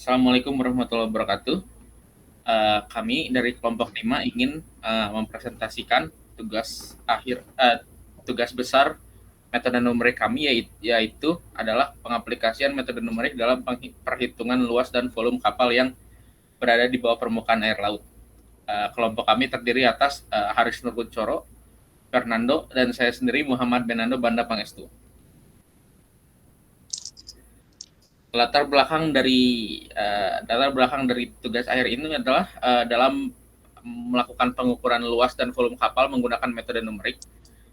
Assalamualaikum warahmatullahi wabarakatuh. Kami dari kelompok 5 ingin mempresentasikan tugas besar metode numerik kami, yaitu adalah pengaplikasian metode numerik dalam perhitungan luas dan volume kapal yang berada di bawah permukaan air laut. Kelompok kami terdiri atas Haris Nurkuncoro, Fernando, dan saya sendiri Muhammad Benando Banda Pangestu. Latar belakang dari tugas akhir ini adalah dalam melakukan pengukuran luas dan volume kapal menggunakan metode numerik.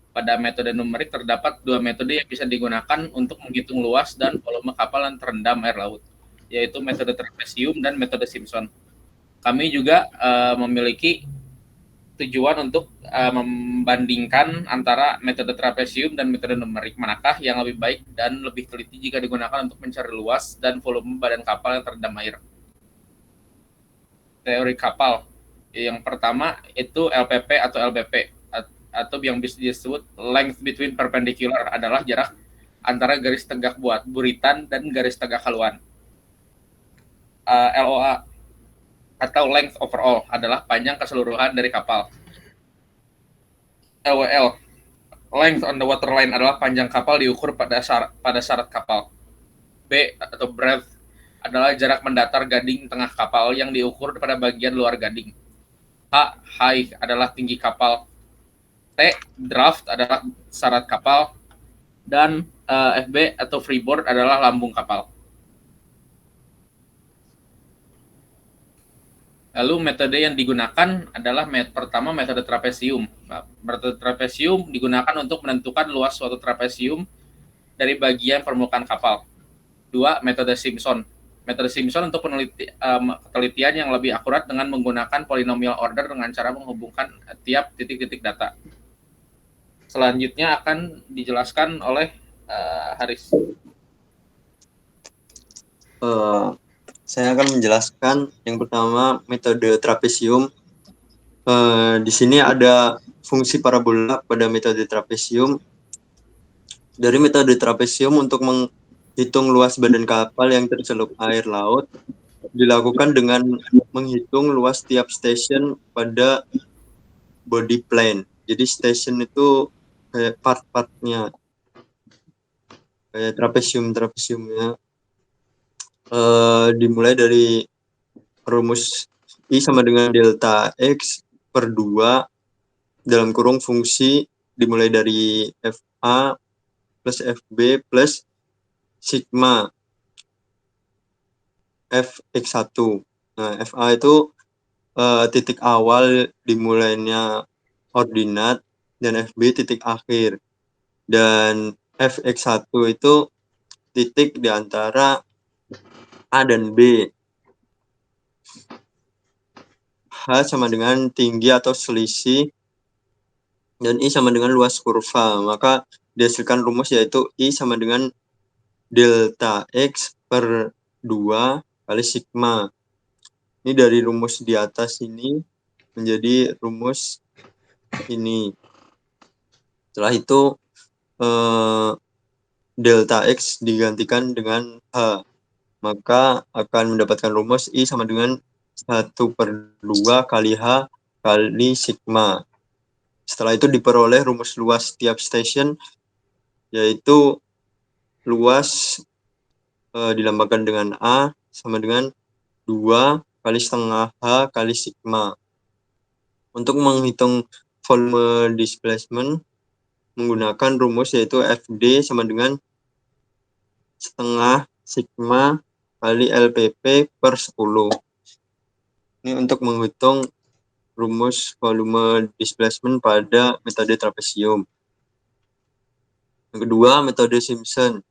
Pada metode numerik terdapat dua metode yang bisa digunakan untuk menghitung luas dan volume kapal yang terendam air laut, yaitu metode trapesium dan metode Simpson. Kami juga memiliki tujuan untuk membandingkan antara metode trapesium dan metode numerik, manakah yang lebih baik dan lebih teliti jika digunakan untuk mencari luas dan volume badan kapal yang terendam air. Teori kapal yang pertama itu LPP atau LBP, atau yang bisa disebut length between perpendicular, adalah jarak antara garis tegak buat buritan dan garis tegak haluan. LOA atau length overall adalah panjang keseluruhan dari kapal. LWL, length on the waterline, adalah panjang kapal diukur pada syarat kapal. B atau breadth adalah jarak mendatar gading tengah kapal yang diukur pada bagian luar gading. H, height, adalah tinggi kapal. T, draft, adalah syarat kapal. Dan FB atau freeboard adalah lambung kapal. Lalu metode yang digunakan adalah pertama metode trapesium. Metode trapesium digunakan untuk menentukan luas suatu trapesium dari bagian permukaan kapal. 2. Metode Simpson. Metode Simpson untuk penelitian yang lebih akurat dengan menggunakan polynomial order dengan cara menghubungkan tiap titik-titik data. Selanjutnya akan dijelaskan oleh Haris. Saya akan menjelaskan yang pertama metode trapesium. Di sini ada fungsi parabola pada metode trapesium. Dari metode trapesium untuk menghitung luas badan kapal yang tercelup air laut dilakukan dengan menghitung luas tiap station pada body plane. Jadi station itu kayak part-partnya, kayak trapesiumnya. Dimulai dari rumus I sama dengan delta X per 2 dalam kurung fungsi dimulai dari FA plus FB plus sigma Fx1. Nah, FA itu titik awal dimulainya ordinat dan FB titik akhir. Dan Fx1 itu titik di antara A dan B. H sama dengan tinggi atau selisih, dan I sama dengan luas kurva. Maka dihasilkan rumus yaitu I sama dengan delta X per 2 kali sigma. Ini dari rumus di atas ini menjadi rumus ini. Setelah itu delta X digantikan dengan H. Maka akan mendapatkan rumus I sama dengan 1/2 kali H kali sigma. Setelah itu diperoleh rumus luas tiap station, yaitu luas dilambangkan dengan A sama dengan 2 kali setengah H kali sigma. Untuk menghitung volume displacement menggunakan rumus yaitu FD sama dengan setengah sigma kali LPP per 10. Ini untuk menghitung rumus volume displacement pada metode trapesium. Yang kedua, metode Simpson.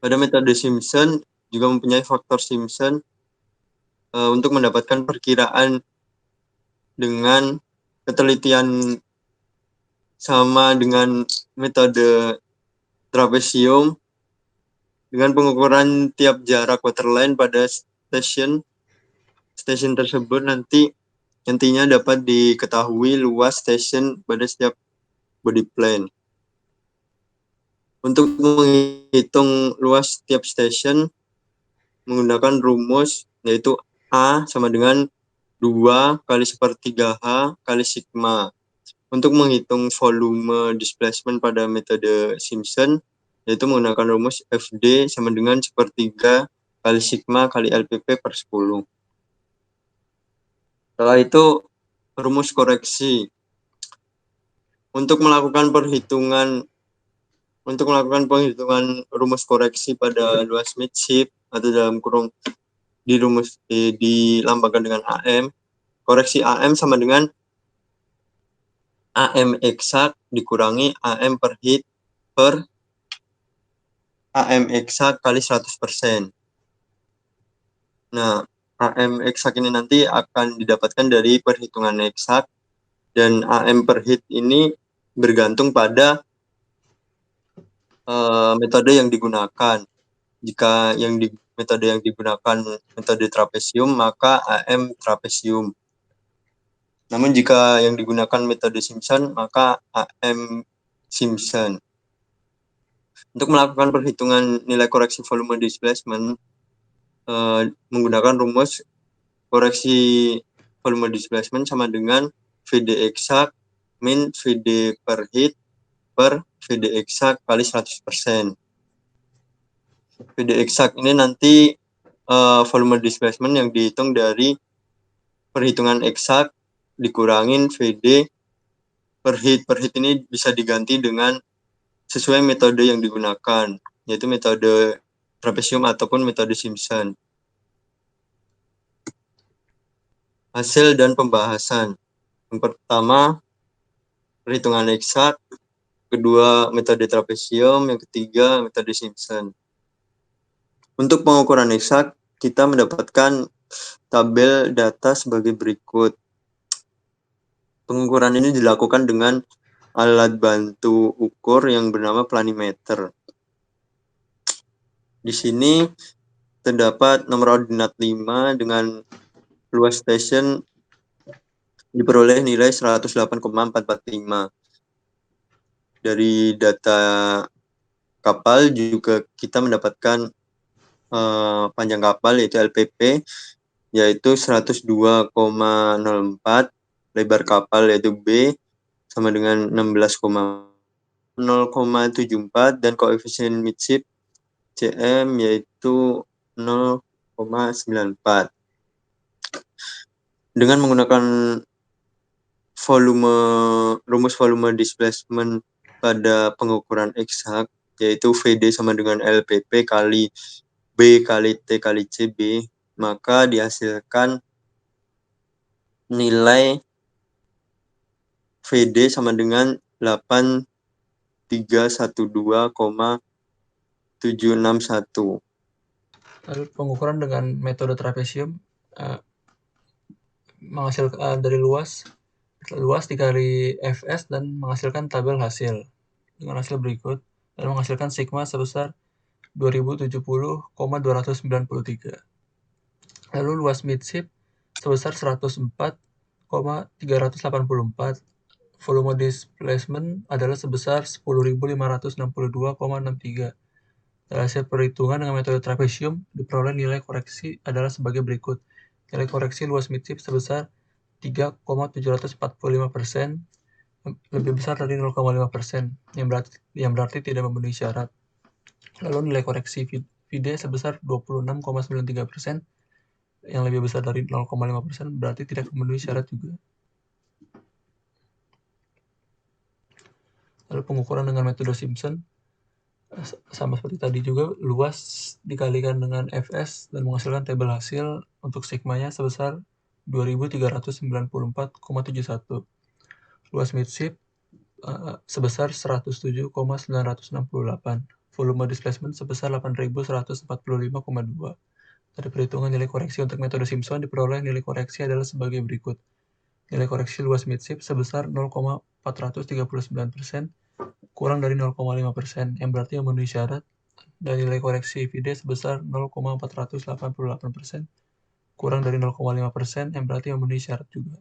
Pada metode Simpson juga mempunyai faktor Simpson untuk mendapatkan perkiraan dengan ketelitian sama dengan metode trapesium dengan pengukuran tiap jarak waterline pada station tersebut nantinya dapat diketahui luas station pada setiap body plane. Untuk menghitung luas tiap station menggunakan rumus yaitu A sama dengan 2 kali 1/3H kali sigma. Untuk menghitung volume displacement pada metode Simpson, yaitu menggunakan rumus FD sama dengan 1/3 kali sigma kali LPP per 10. Setelah itu, rumus koreksi. Untuk melakukan perhitungan rumus koreksi pada luas midship atau dalam kurung dilambangkan dengan AM, koreksi AM sama dengan AM eksak dikurangi AM per hit per AM eksak kali 100%. Nah, AM eksak ini nanti akan didapatkan dari perhitungan eksak, dan AM per hit ini bergantung pada metode yang digunakan. Jika metode yang digunakan metode trapesium, maka AM trapesium. Namun jika yang digunakan metode Simpson, maka AM Simpson. Untuk melakukan perhitungan nilai koreksi volume displacement menggunakan rumus koreksi volume displacement sama dengan VD eksak min VD per hit per VD eksak kali 100%. VD eksak ini nanti volume displacement yang dihitung dari perhitungan eksak dikurangin VD per hit. Per hit ini bisa diganti dengan sesuai metode yang digunakan, yaitu metode trapesium ataupun metode Simpson. Hasil dan pembahasan. Yang pertama, perhitungan eksak. Kedua, metode trapesium. Yang ketiga, metode Simpson. Untuk pengukuran eksak, kita mendapatkan tabel data sebagai berikut. Pengukuran ini dilakukan dengan alat bantu ukur yang bernama planimeter. Di sini terdapat nomor ordinat 5 dengan luas station diperoleh nilai 108,445. Dari data kapal juga kita mendapatkan panjang kapal yaitu LPP yaitu 102,04, lebar kapal yaitu B sama dengan 16,074, dan koefisien midship CM yaitu 0,94. Dengan menggunakan rumus volume displacement pada pengukuran eksak yaitu VD sama dengan LPP kali B kali T kali CB, maka dihasilkan nilai VD sama dengan 8312,761. Lalu pengukuran dengan metode trapesium menghasilkan dari luas dikali Fs dan menghasilkan tabel hasil dengan hasil berikut, dan menghasilkan sigma sebesar 2070,293. Lalu luas midship sebesar 104,384. Volume displacement adalah sebesar 10.562,63. Dari hasil perhitungan dengan metode trapesium diperoleh nilai koreksi adalah sebagai berikut. Nilai koreksi luas midship sebesar 3,745%, lebih besar dari 0,5%, yang berarti tidak memenuhi syarat. Lalu nilai koreksi VD sebesar 26,93%, yang lebih besar dari 0,5%, berarti tidak memenuhi syarat juga. Lalu pengukuran dengan metode Simpson sama seperti tadi juga, luas dikalikan dengan Fs dan menghasilkan tabel hasil untuk sigmanya sebesar 2394,71. Luas midship sebesar 107,968. Volume displacement sebesar 8.145,2. Dari perhitungan nilai koreksi untuk metode Simpson diperoleh nilai koreksi adalah sebagai berikut. Nilai koreksi luas midship sebesar 0,439%, kurang dari 0,5%, yang berarti memenuhi syarat, dan nilai koreksi VD sebesar 0,488%, kurang dari 0,5%, yang berarti memenuhi syarat juga.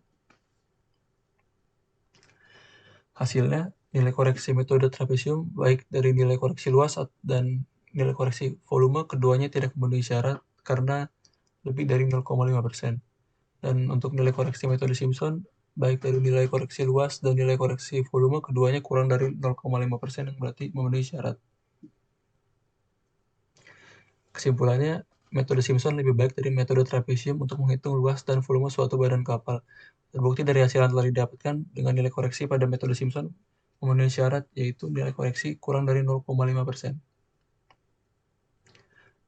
Hasilnya, nilai koreksi metode trapesium, baik dari nilai koreksi luas dan nilai koreksi volume, keduanya tidak memenuhi syarat karena lebih dari 0,5%. Dan untuk nilai koreksi metode Simpson, baik dari nilai koreksi luas dan nilai koreksi volume, keduanya kurang dari 0,5%, yang berarti memenuhi syarat. Kesimpulannya, metode Simpson lebih baik dari metode trapesium untuk menghitung luas dan volume suatu badan kapal. Terbukti dari hasil yang telah didapatkan dengan nilai koreksi pada metode Simpson memenuhi syarat, yaitu nilai koreksi kurang dari 0,5%.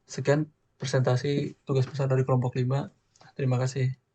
Sekian presentasi tugas besar dari kelompok 5. Terima kasih.